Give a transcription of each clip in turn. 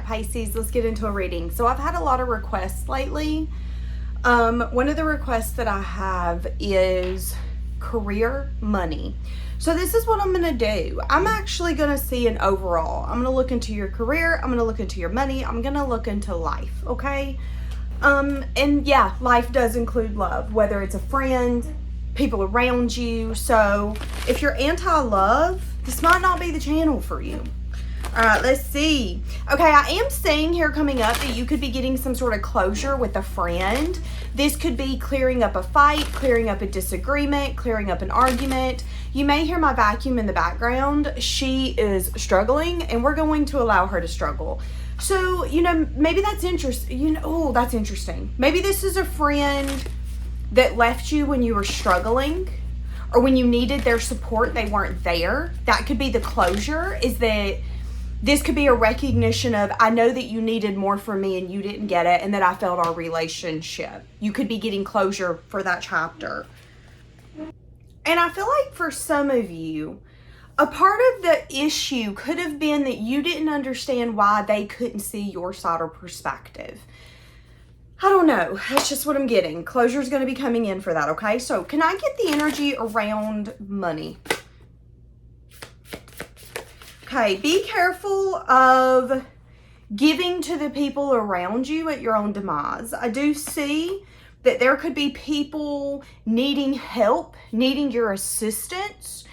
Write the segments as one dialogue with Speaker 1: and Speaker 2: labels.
Speaker 1: Pisces. Let's get into a reading. So I've had a lot of requests lately. One of the requests that I have is career money. So this is what I'm going to do. I'm actually going to see an overall. I'm going to look into your career. I'm going to look into your money. I'm going to look into life. Okay. And yeah, life does include love, whether it's a friend, people around you. So if you're anti-love, this might not be the channel for you. All right, let's see. Okay, I am seeing here coming up that you could be getting some sort of closure with a friend. This could be clearing up a fight, clearing up a disagreement, clearing up an argument. You may hear my vacuum in the background. She is struggling, and we're going to allow her to struggle. So, maybe that's interesting. Oh, that's interesting. Maybe this is a friend that left you when you were struggling, or when you needed their support, they weren't there. That could be the closure, is that this could be a recognition of, I know that you needed more from me and you didn't get it, and that I failed our relationship. You could be getting closure for that chapter. And I feel like for some of you, a part of the issue could have been that you didn't understand why they couldn't see your side or perspective. I don't know. That's just what I'm getting. Closure is going to be coming in for that, okay? So can I get the energy around money? Okay, be careful of giving to the people around you at your own demise. I do see that there could be people needing help, needing your assistance,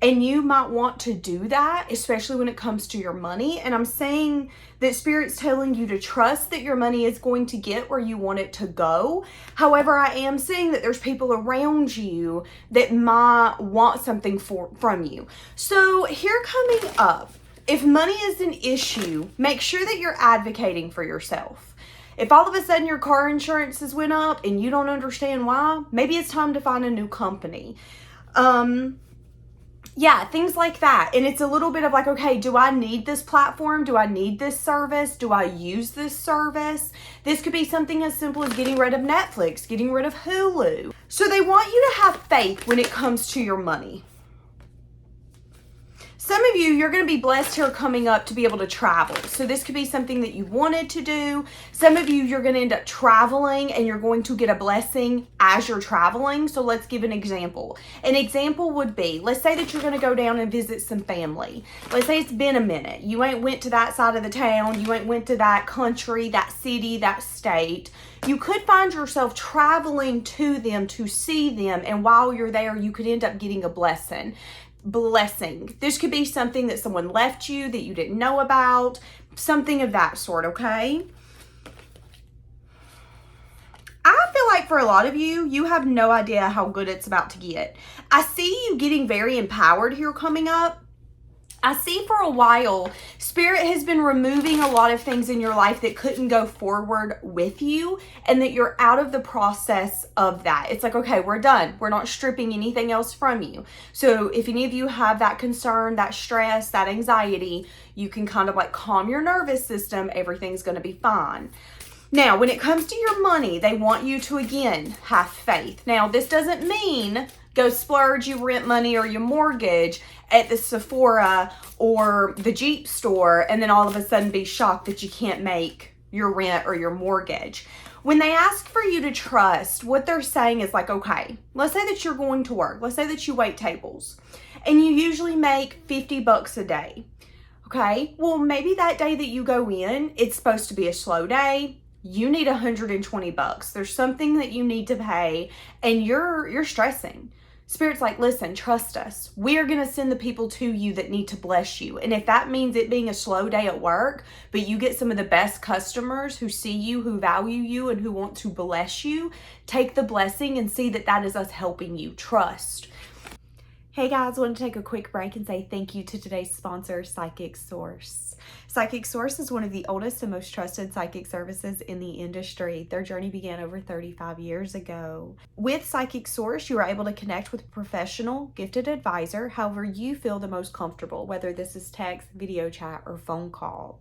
Speaker 1: and you might want to do that, especially when it comes to your money. And I'm saying that Spirit's telling you to trust that your money is going to get where you want it to go. However, I am seeing that there's people around you that might want something from you. So here coming up, if money is an issue, make sure that you're advocating for yourself. If all of a sudden your car insurance has went up and you don't understand why, maybe it's time to find a new company. Yeah, things like that. And it's a little bit of like, okay, do I need this platform? Do I need this service? Do I use this service? This could be something as simple as getting rid of Netflix, getting rid of Hulu. So they want you to have faith when it comes to your money. Some of you, you're going to be blessed here coming up to be able to travel. So this could be something that you wanted to do. Some of you, you're going to end up traveling and you're going to get a blessing as you're traveling. So let's give an example. An example would be, let's say that you're going to go down and visit some family. Let's say it's been a minute. You ain't went to that side of the town. You ain't went to that country, that city, that state. You could find yourself traveling to them to see them. And while you're there, you could end up getting a blessing. This could be something that someone left you that you didn't know about, something of that sort, okay? I feel like for a lot of you, you have no idea how good it's about to get. I see you getting very empowered here coming up. I see for a while, Spirit has been removing a lot of things in your life that couldn't go forward with you, and that you're out of the process of that. It's like, okay, we're done. We're not stripping anything else from you. So if any of you have that concern, that stress, that anxiety, you can kind of like calm your nervous system. Everything's going to be fine. Now, when it comes to your money, they want you to, again, have faith. Now, this doesn't mean go splurge your rent money or your mortgage at the Sephora or the Jeep store and then all of a sudden be shocked that you can't make your rent or your mortgage. When they ask for you to trust, what they're saying is like, okay, let's say that you're going to work. Let's say that you wait tables and you usually make $50 a day. Okay, well, maybe that day that you go in, it's supposed to be a slow day. You need $120. There's something that you need to pay and you're stressing. Spirit's like, listen, trust us. We are going to send the people to you that need to bless you. And if that means it being a slow day at work, but you get some of the best customers who see you, who value you, and who want to bless you, take the blessing and see that that is us helping you. Trust. Hey guys, I want to take a quick break and say thank you to today's sponsor, Psychic Source. Psychic Source is one of the oldest and most trusted psychic services in the industry. Their journey began over 35 years ago. With Psychic Source, you are able to connect with a professional, gifted advisor, however you feel the most comfortable, whether this is text, video chat, or phone call.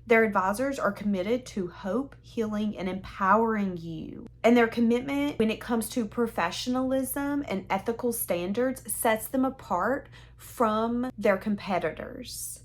Speaker 1: Their advisors are committed to hope, healing, and empowering you. And their commitment when it comes to professionalism and ethical standards sets them apart from their competitors.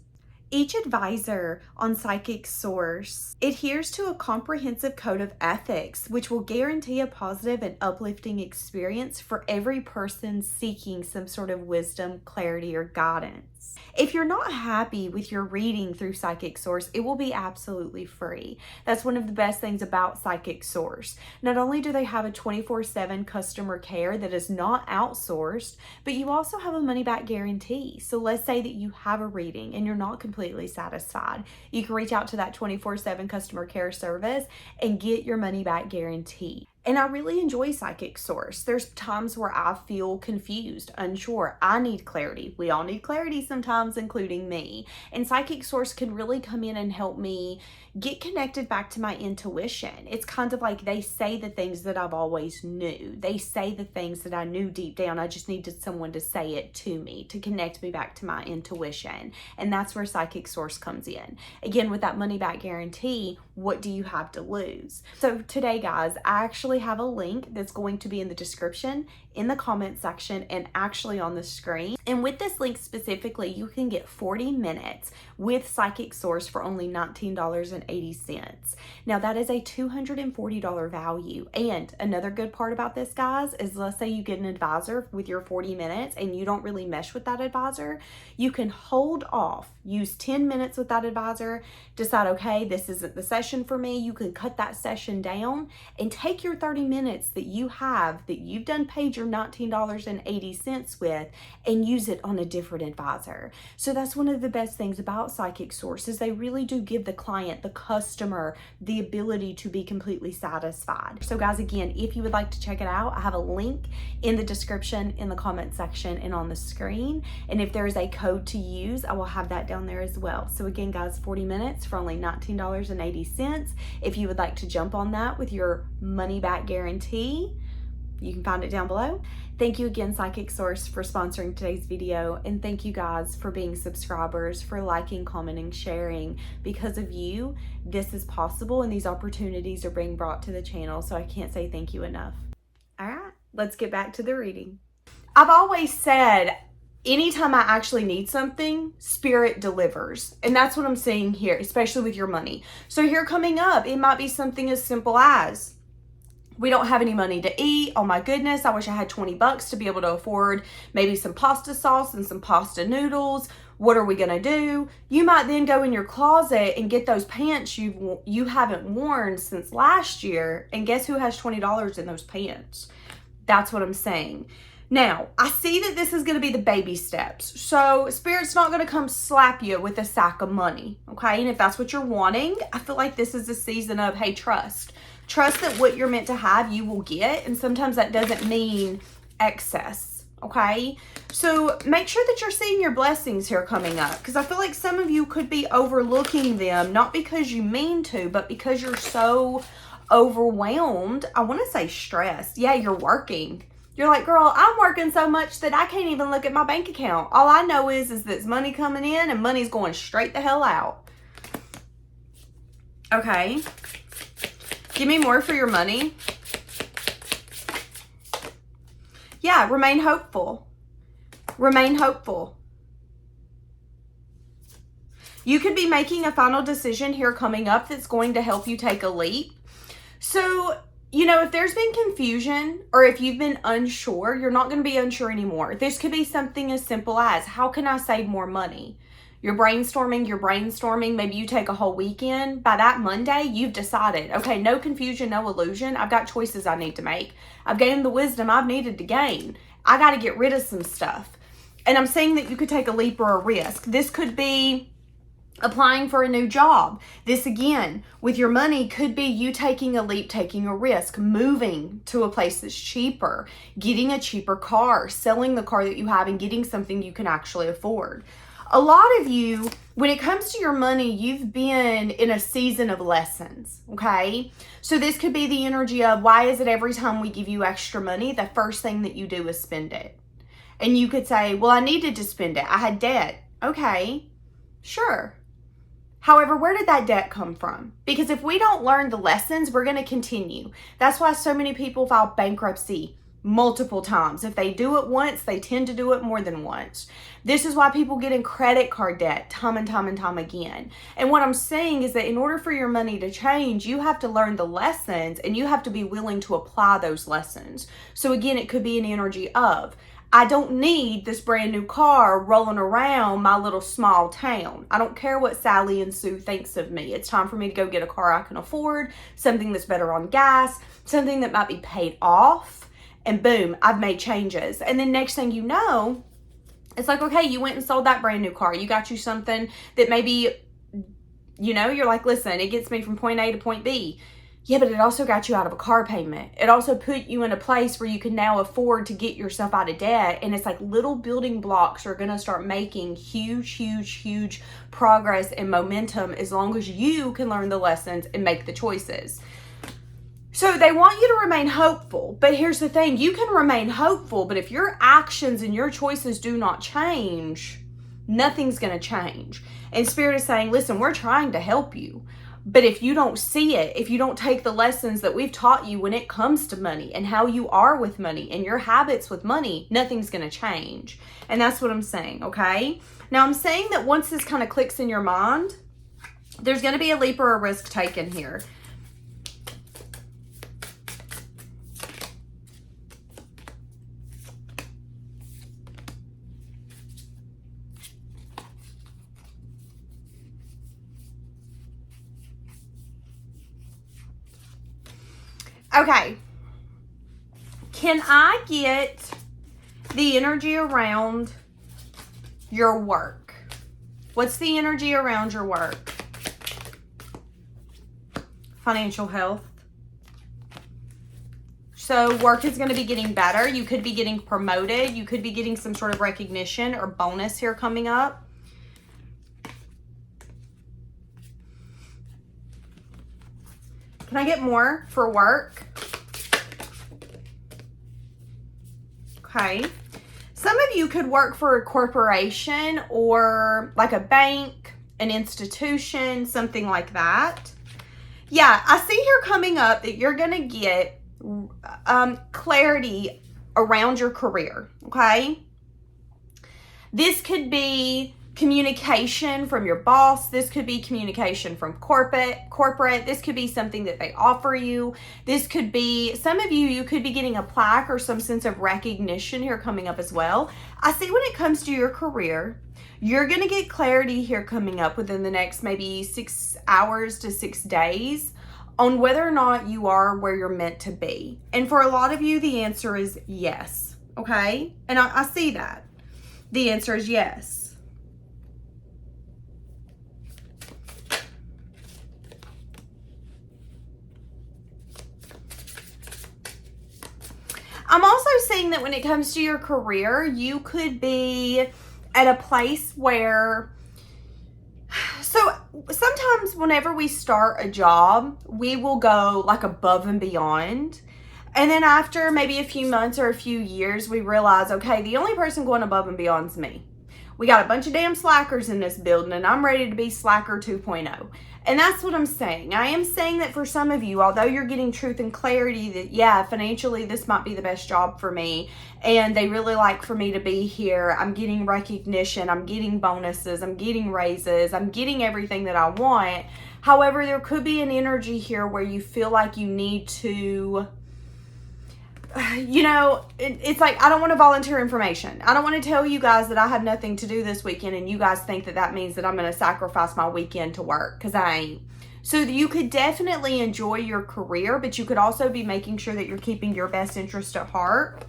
Speaker 1: Each advisor on Psychic Source adheres to a comprehensive code of ethics, which will guarantee a positive and uplifting experience for every person seeking some sort of wisdom, clarity, or guidance. If you're not happy with your reading through Psychic Source, it will be absolutely free. That's one of the best things about Psychic Source. Not only do they have a 24/7 customer care that is not outsourced, but you also have a money-back guarantee. So let's say that you have a reading and you're not completely satisfied. You can reach out to that 24/7 customer care service and get your money-back guarantee. And I really enjoy Psychic Source. There's times where I feel confused, unsure. I need clarity. We all need clarity sometimes, including me. And Psychic Source can really come in and help me get connected back to my intuition. It's kind of like they say the things that I've always knew. They say the things that I knew deep down. I just needed someone to say it to me, to connect me back to my intuition. And that's where Psychic Source comes in. Again, with that money back guarantee, what do you have to lose? So today, guys, I actually have a link that's going to be in the description, in the comment section, and actually on the screen. And with this link specifically, you can get 40 minutes with Psychic Source for only $19.80. Now that is a $240 value. And another good part about this, guys, is let's say you get an advisor with your 40 minutes and you don't really mesh with that advisor, you can hold off, use 10 minutes with that advisor, decide, okay, this isn't the session for me. You can cut that session down and take your 30 minutes that you have, that you've done paid your $19.80 with, and use it on a different advisor. So that's one of the best things about Psychic Source, is they really do give the client, the customer, the ability to be completely satisfied. So guys, again, if you would like to check it out, I have a link in the description, in the comment section, and on the screen. And if there is a code to use, I will have that down there as well. So again, guys, 40 minutes for only $19.80. If you would like to jump on that with your money back guarantee, you can find it down below. Thank you again, Psychic Source, for sponsoring today's video. And thank you guys for being subscribers, for liking, commenting, sharing. Because of you, this is possible and these opportunities are being brought to the channel. So I can't say thank you enough. All right, let's get back to the reading. I've always said, anytime I actually need something, Spirit delivers. And that's what I'm seeing here, especially with your money. So here coming up, it might be something as simple as, we don't have any money to eat. Oh my goodness, I wish I had 20 bucks to be able to afford maybe some pasta sauce and some pasta noodles. What are we gonna do? You might then go in your closet and get those pants you haven't worn since last year, and guess who has $20 in those pants? That's what I'm saying. Now, I see that this is going to be the baby steps. So Spirit's not going to come slap you with a sack of money, okay? And if that's what you're wanting, I feel like this is a season of, hey, trust. Trust that what you're meant to have, you will get. And sometimes that doesn't mean excess, okay? So make sure that you're seeing your blessings here coming up, because I feel like some of you could be overlooking them, not because you mean to, but because you're so overwhelmed. I want to say stressed. Yeah, you're working. You're like, girl, I'm working so much that I can't even look at my bank account. All I know is there's money coming in and money's going straight the hell out. Okay. Give me more for your money. Yeah, remain hopeful. Remain hopeful. You could be making a final decision here coming up that's going to help you take a leap. So, you know, if there's been confusion or if you've been unsure, you're not going to be unsure anymore. This could be something as simple as, how can I save more money? You're brainstorming. Maybe you take a whole weekend. By that Monday, you've decided, okay, no confusion, no illusion. I've got choices I need to make. I've gained the wisdom I've needed to gain. I got to get rid of some stuff. And I'm saying that you could take a leap or a risk. This could be applying for a new job. This, again, with your money, could be you taking a leap, taking a risk, moving to a place that's cheaper, getting a cheaper car, selling the car that you have and getting something you can actually afford. A lot of you, when it comes to your money, you've been in a season of lessons, okay? So this could be the energy of, why is it every time we give you extra money, the first thing that you do is spend it? And you could say, well, I needed to spend it. I had debt. Okay, sure. However, where did that debt come from? Because if we don't learn the lessons, we're going to continue. That's why so many people file bankruptcy multiple times. If they do it once, they tend to do it more than once. This is why people get in credit card debt time and time and time again. And what I'm saying is that in order for your money to change, you have to learn the lessons and you have to be willing to apply those lessons. So again, it could be an energy of, I don't need this brand new car rolling around my little small town. I don't care what Sally and Sue thinks of me. It's time for me to go get a car I can afford, something that's better on gas, something that might be paid off. And boom, I've made changes. And then next thing you know, it's like, okay, you went and sold that brand new car. You got you something that maybe, you know, you're like, listen, it gets me from point A to point B. Yeah, but it also got you out of a car payment. It also put you in a place where you can now afford to get yourself out of debt. And it's like little building blocks are going to start making huge, huge, huge progress and momentum as long as you can learn the lessons and make the choices. So they want you to remain hopeful, but here's the thing, you can remain hopeful, but if your actions and your choices do not change, nothing's going to change. And Spirit is saying, listen, we're trying to help you, but if you don't see it, if you don't take the lessons that we've taught you when it comes to money and how you are with money and your habits with money, nothing's going to change. And that's what I'm saying, okay? Now I'm saying that once this kind of clicks in your mind, there's going to be a leap or a risk taken here. Okay, can I get the energy around your work? What's the energy around your work? Financial health. So work is going to be getting better. You could be getting promoted. You could be getting some sort of recognition or bonus here coming up. Can I get more for work? Okay. Some of you could work for a corporation or like a bank, an institution, something like that. Yeah, I see here coming up that you're going to get clarity around your career, okay? This could be communication from your boss. This could be communication from corporate. This could be something that they offer you. This could be, some of you could be getting a plaque or some sense of recognition here coming up as well. I see when it comes to your career, you're going to get clarity here coming up within the next maybe 6 hours to 6 days on whether or not you are where you're meant to be. And for a lot of you, the answer is yes, okay? And I see that. The answer is yes. I'm also seeing that when it comes to your career, you could be at a place where, so sometimes whenever we start a job, we will go like above and beyond. And then after maybe a few months or a few years, we realize, okay, the only person going above and beyond is me. We got a bunch of damn slackers in this building and I'm ready to be slacker 2.0. And that's what I'm saying. I am saying that for some of you, although you're getting truth and clarity that, yeah, financially, this might be the best job for me. And they really like for me to be here. I'm getting recognition. I'm getting bonuses. I'm getting raises. I'm getting everything that I want. However, there could be an energy here where you feel like you need to, you know, it's like, I don't want to volunteer information. I don't want to tell you guys that I have nothing to do this weekend and you guys think that that means that I'm going to sacrifice my weekend to work, because I ain't. So you could definitely enjoy your career, but you could also be making sure that you're keeping your best interest at heart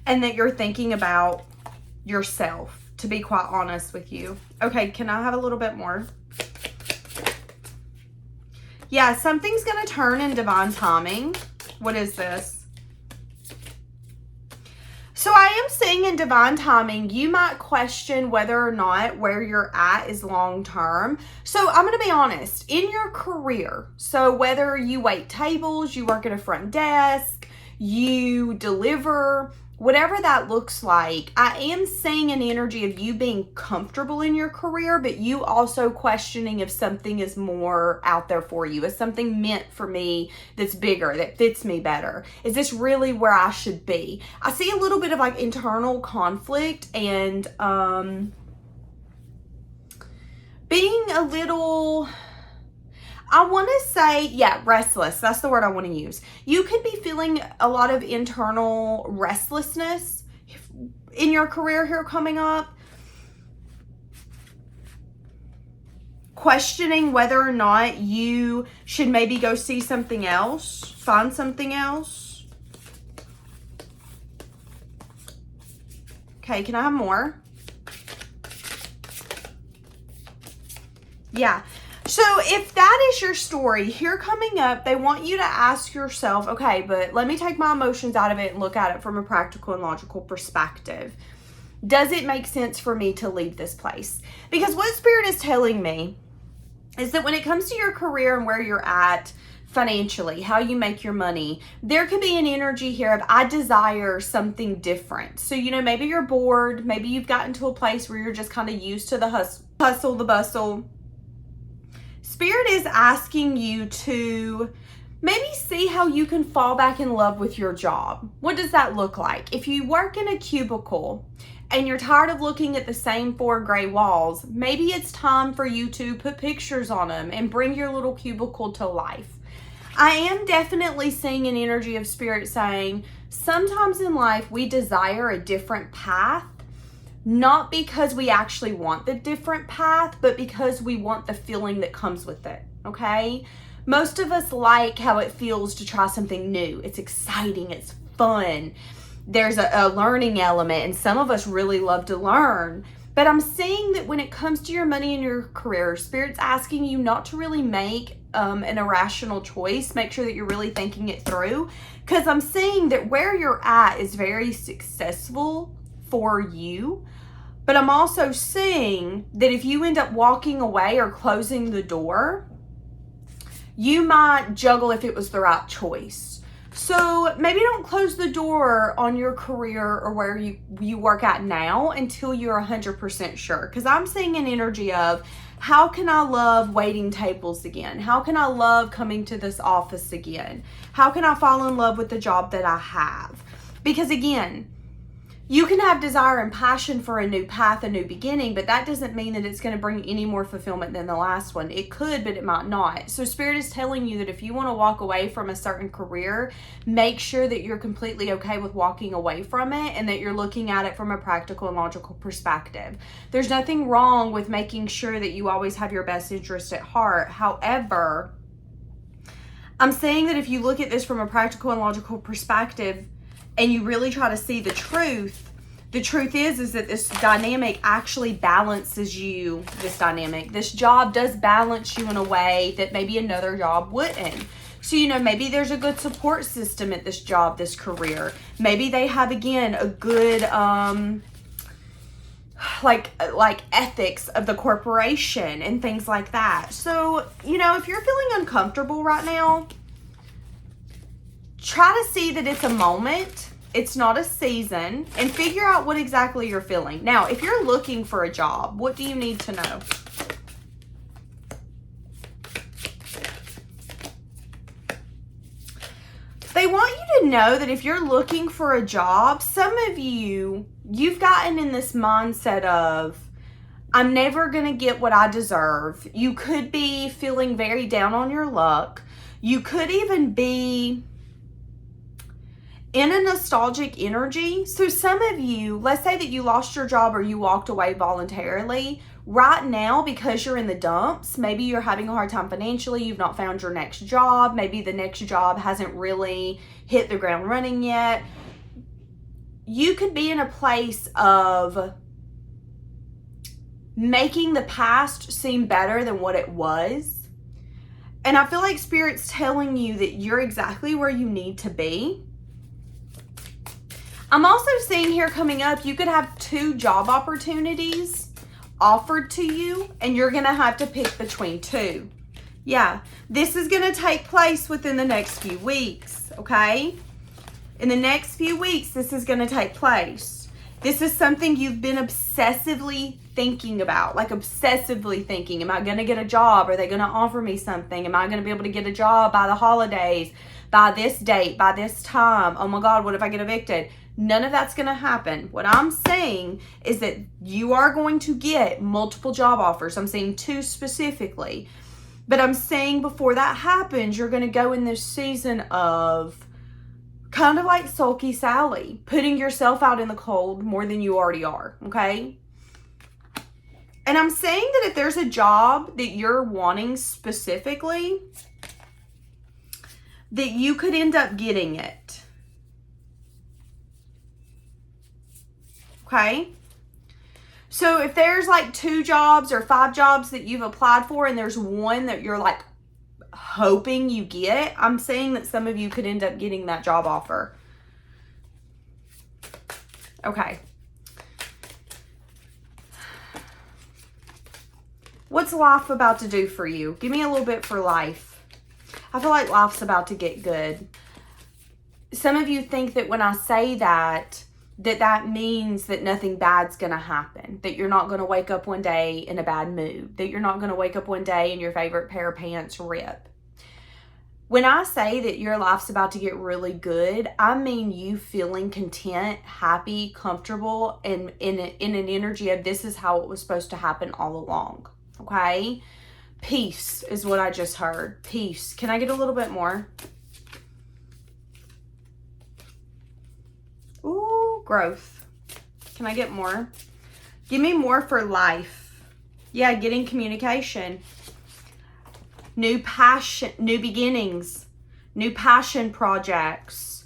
Speaker 1: and that you're thinking about yourself, to be quite honest with you. Okay, can I have a little bit more? Yeah, something's going to turn in divine timing. What is this? So I am seeing in divine timing, you might question whether or not where you're at is long term. So I'm going to be honest, in your career, so whether you wait tables, you work at a front desk, you deliver, whatever that looks like, I am seeing an energy of you being comfortable in your career, but you also questioning if something is more out there for you. Is something meant for me that's bigger, that fits me better? Is this really where I should be? I see a little bit of like internal conflict and being a little, I want to say, yeah, restless. That's the word I want to use. You could be feeling a lot of internal restlessness in your career here coming up. Questioning whether or not you should maybe go see something else, find something else. Okay, can I have more? Yeah. So if that is your story, here coming up, they want you to ask yourself, okay, but let me take my emotions out of it and look at it from a practical and logical perspective. Does it make sense for me to leave this place? Because what Spirit is telling me is that when it comes to your career and where you're at financially, how you make your money, there could be an energy here of I desire something different. So, maybe you're bored. Maybe you've gotten to a place where you're just kind of used to the hustle, the bustle. Spirit is asking you to maybe see how you can fall back in love with your job. What does that look like? If you work in a cubicle and you're tired of looking at the same 4 gray walls, maybe it's time for you to put pictures on them and bring your little cubicle to life. I am definitely seeing an energy of Spirit saying sometimes in life we desire a different path. Not because we actually want the different path, but because we want the feeling that comes with it, okay? Most of us like how it feels to try something new. It's exciting, it's fun. There's a learning element, and some of us really love to learn. But I'm seeing that when it comes to your money and your career, Spirit's asking you not to really make an irrational choice. Make sure that you're really thinking it through. Because I'm seeing that where you're at is very successful for you, but I'm also seeing that if you end up walking away or closing the door, you might juggle if it was the right choice. So maybe don't close the door on your career or where you work at now until you're 100% sure. Because I'm seeing an energy of how can I love waiting tables again? How can I love coming to this office again? How can I fall in love with the job that I have? Because again, you can have desire and passion for a new path, a new beginning, but that doesn't mean that it's going to bring any more fulfillment than the last one. It could, but it might not. So Spirit is telling you that if you want to walk away from a certain career, make sure that you're completely okay with walking away from it and that you're looking at it from a practical and logical perspective. There's nothing wrong with making sure that you always have your best interest at heart. However, I'm saying that if you look at this from a practical and logical perspective, and you really try to see the truth is that this dynamic actually balances you, this job does balance you in a way that maybe another job wouldn't. So, maybe there's a good support system at this job, this career. Maybe they have, again, a good, like ethics of the corporation and things like that. So, if you're feeling uncomfortable right now, try to see that it's a moment, it's not a season, and figure out what exactly you're feeling. Now, if you're looking for a job, what do you need to know? They want you to know that if you're looking for a job, some of you've gotten in this mindset of, I'm never going to get what I deserve. You could be feeling very down on your luck. You could even be in a nostalgic energy. So some of you, let's say that you lost your job or you walked away voluntarily. Right now, because you're in the dumps, maybe you're having a hard time financially, you've not found your next job, maybe the next job hasn't really hit the ground running yet. You could be in a place of making the past seem better than what it was. And I feel like Spirit's telling you that you're exactly where you need to be. I'm also seeing here coming up, you could have 2 job opportunities offered to you, and you're going to have to pick between 2. Yeah, this is going to take place within the next few weeks, okay? In the next few weeks, this is going to take place. This is something you've been obsessively thinking about, like obsessively thinking. Am I going to get a job? Are they going to offer me something? Am I going to be able to get a job by the holidays, by this date, by this time? Oh my God, what if I get evicted? None of that's going to happen. What I'm saying is that you are going to get multiple job offers. I'm saying 2 specifically. But I'm saying before that happens, you're going to go in this season of kind of like sulky Sally, putting yourself out in the cold more than you already are, okay? And I'm saying that if there's a job that you're wanting specifically, that you could end up getting it. Okay? So if there's like 2 jobs or 5 jobs that you've applied for and there's one that you're like hoping you get, I'm saying that some of you could end up getting that job offer. Okay. What's life about to do for you? Give me a little bit for life. I feel like life's about to get good. Some of you think that when I say that means that nothing bad's going to happen, that you're not going to wake up one day in a bad mood, that you're not going to wake up one day and your favorite pair of pants rip. When I say that your life's about to get really good, I mean you feeling content, happy, comfortable, and in an energy of this is how it was supposed to happen all along, okay? Peace is what I just heard. Peace. Can I get a little bit more? Ooh, growth. Can I get more? Give me more for life. Yeah, getting communication. New passion, new beginnings, new passion projects,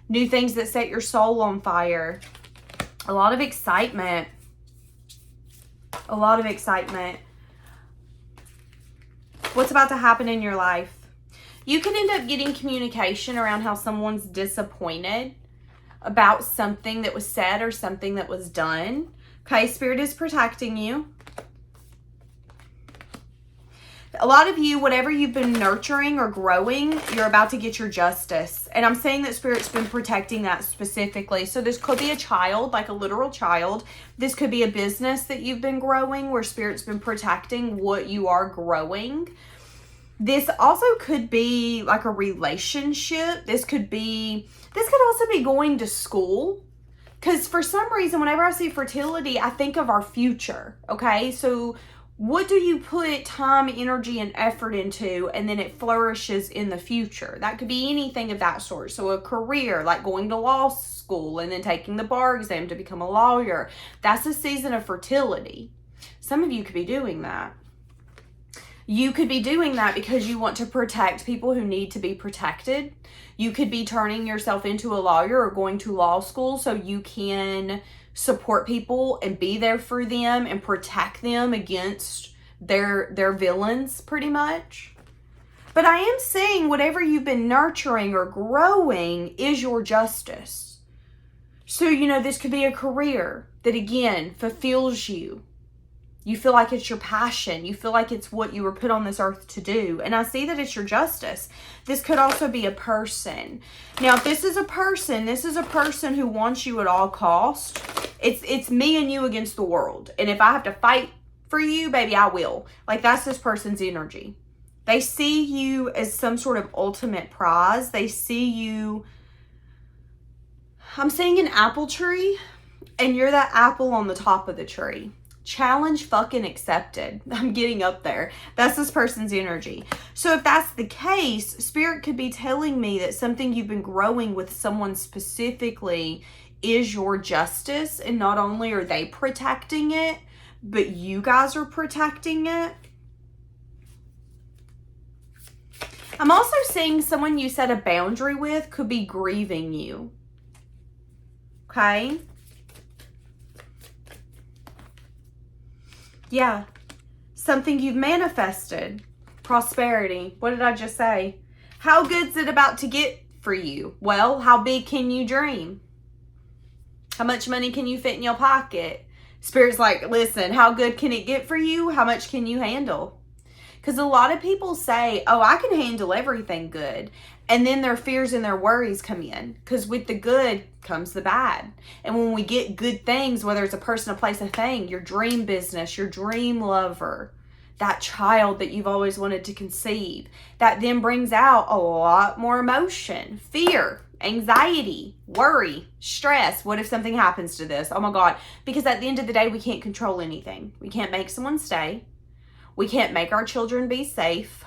Speaker 1: new things that set your soul on fire. A lot of excitement. A lot of excitement. What's about to happen in your life? You could end up getting communication around how someone's disappointed about something that was said or something that was done. Okay, Spirit is protecting you. A lot of you, whatever you've been nurturing or growing, you're about to get your justice. And I'm saying that Spirit's been protecting that specifically. So this could be a child, like a literal child. This could be a business that you've been growing where Spirit's been protecting what you are growing. This also could be like a relationship. This could also be going to school. Because for some reason, whenever I see fertility, I think of our future. Okay, so what do you put time, energy, and effort into, and then it flourishes in the future? That could be anything of that sort. So a career, like going to law school and then taking the bar exam to become a lawyer. That's a season of fertility. Some of you could be doing that. You could be doing that because you want to protect people who need to be protected. You could be turning yourself into a lawyer or going to law school so you can support people and be there for them and protect them against their villains, pretty much. But I am saying whatever you've been nurturing or growing is your justice. So, this could be a career that, again, fulfills you. You feel like it's your passion. You feel like it's what you were put on this earth to do. And I see that it's your justice. This could also be a person. Now, if this is a person who wants you at all cost. It's me and you against the world. And if I have to fight for you, baby, I will. Like, that's this person's energy. They see you as some sort of ultimate prize. They see you. I'm seeing an apple tree, and you're that apple on the top of the tree. Challenge fucking accepted. I'm getting up there. That's this person's energy. So if that's the case, Spirit could be telling me that something you've been growing with someone specifically is your justice. And not only are they protecting it, but you guys are protecting it. I'm also seeing someone you set a boundary with could be grieving you. Okay? Yeah, something you've manifested. Prosperity. What did I just say? How good's it about to get for you? Well, how big can you dream? How much money can you fit in your pocket? Spirit's like, listen, how good can it get for you? How much can you handle? Because a lot of people say, oh, I can handle everything good. And then their fears and their worries come in. Because with the good comes the bad. And when we get good things, whether it's a person, a place, a thing, your dream business, your dream lover, that child that you've always wanted to conceive, that then brings out a lot more emotion, fear, anxiety, worry, stress. What if something happens to this? Oh my God. Because at the end of the day, we can't control anything. We can't make someone stay. We can't make our children be safe.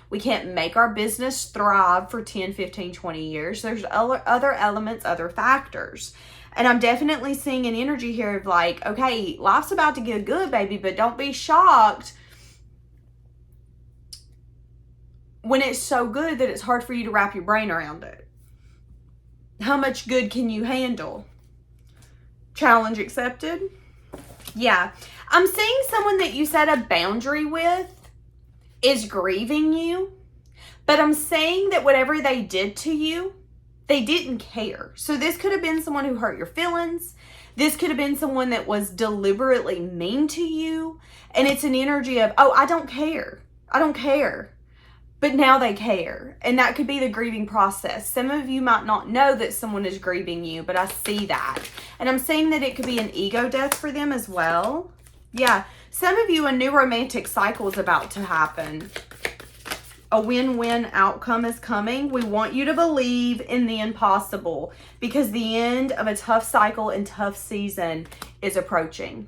Speaker 1: We can't make our business thrive for 10, 15, 20 years. There's other elements, other factors. And I'm definitely seeing an energy here of like, okay, life's about to get good, baby, but don't be shocked when it's so good that it's hard for you to wrap your brain around it. How much good can you handle? Challenge accepted? Yeah. I'm seeing someone that you set a boundary with is grieving you, but I'm saying that whatever they did to you, they didn't care. So this could have been someone who hurt your feelings. This could have been someone that was deliberately mean to you. And it's an energy of, oh, I don't care. I don't care. But now they care. And that could be the grieving process. Some of you might not know that someone is grieving you, but I see that. And I'm saying that it could be an ego death for them as well. Yeah. Some of you, a new romantic cycle is about to happen. A win-win outcome is coming. We want you to believe in the impossible because the end of a tough cycle and tough season is approaching.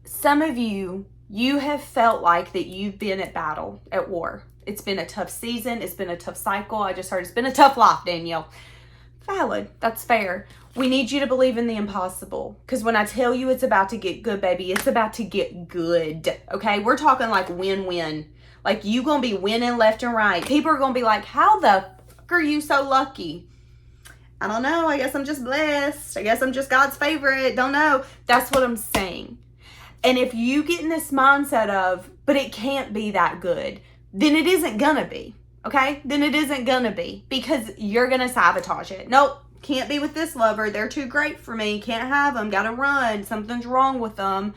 Speaker 1: Some of you, you have felt like that you've been at battle, at war. It's been a tough season. It's been a tough cycle. I just heard it's been a tough life, Danielle. Valid. That's fair. We need you to believe in the impossible. Because when I tell you it's about to get good, baby, it's about to get good. Okay? We're talking like win-win. Like you gonna be winning left and right. People are gonna be like, how the fuck are you so lucky? I don't know. I guess I'm just blessed. I guess I'm just God's favorite. Don't know. That's what I'm saying. And if you get in this mindset of, but it can't be that good, then it isn't gonna be. Okay? Then it isn't gonna be because you're gonna sabotage it. Nope. Can't be with this lover. They're too great for me. Can't have them. Gotta run. Something's wrong with them.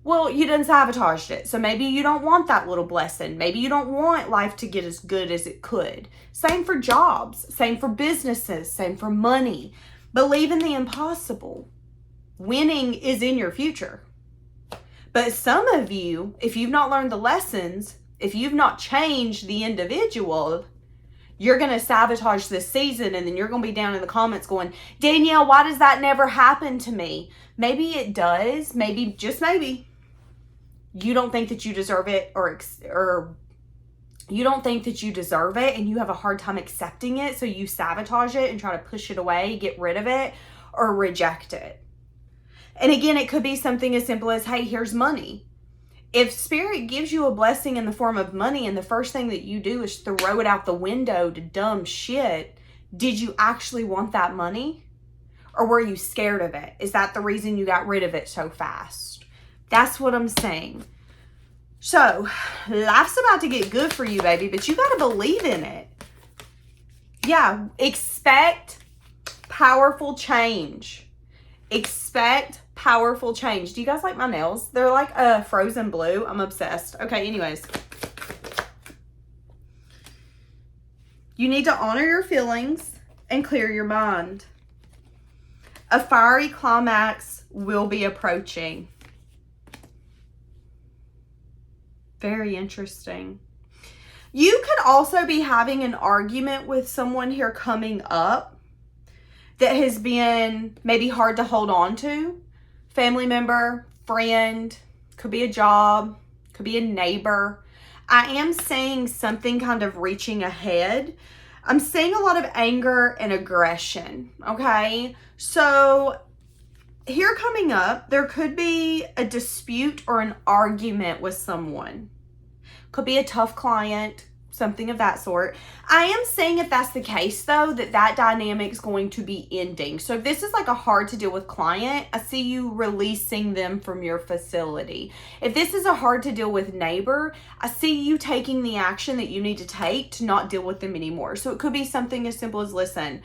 Speaker 1: Well, you done sabotaged it. So maybe you don't want that little blessing. Maybe you don't want life to get as good as it could. Same for jobs. Same for businesses. Same for money. Believe in the impossible. Winning is in your future. But some of you, if you've not learned the lessons, if you've not changed the individual, you're going to sabotage this season and then you're going to be down in the comments going, Danielle, why does that never happen to me? Maybe it does. Maybe, just maybe, you don't think that you deserve it or you don't think that you deserve it and you have a hard time accepting it. So you sabotage it and try to push it away, get rid of it, or reject it. And again, it could be something as simple as, hey, here's money. If Spirit gives you a blessing in the form of money and the first thing that you do is throw it out the window to dumb shit, did you actually want that money? Or were you scared of it? Is that the reason you got rid of it so fast? That's what I'm saying. So, life's about to get good for you, baby, but you got to believe in it. Yeah, expect powerful change. Expect powerful change. Do you guys like my nails? They're like frozen blue. I'm obsessed. Okay, anyways. You need to honor your feelings and clear your mind. A fiery climax will be approaching. Very interesting. You could also be having an argument with someone here coming up that has been maybe hard to hold on to. Family member, friend, could be a job, could be a neighbor. I am seeing something kind of reaching ahead. I'm seeing a lot of anger and aggression, okay? So here coming up, there could be a dispute or an argument with someone. Could be a tough client, something of that sort. I am saying if that's the case, though, that dynamic is going to be ending. So if this is like a hard to deal with client, I see you releasing them from your facility. If this is a hard to deal with neighbor, I see you taking the action that you need to take to not deal with them anymore. So it could be something as simple as, listen,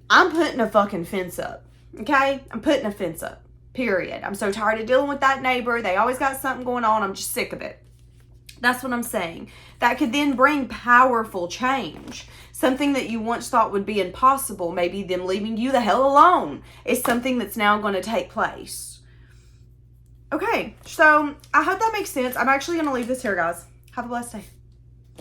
Speaker 1: I'm putting a fucking fence up, okay? I'm putting a fence up, period. I'm so tired of dealing with that neighbor. They always got something going on. I'm just sick of it. That's what I'm saying. That could then bring powerful change. Something that you once thought would be impossible, maybe them leaving you the hell alone, is something that's now going to take place. Okay, so I hope that makes sense. I'm actually going to leave this here, guys. Have a blessed day.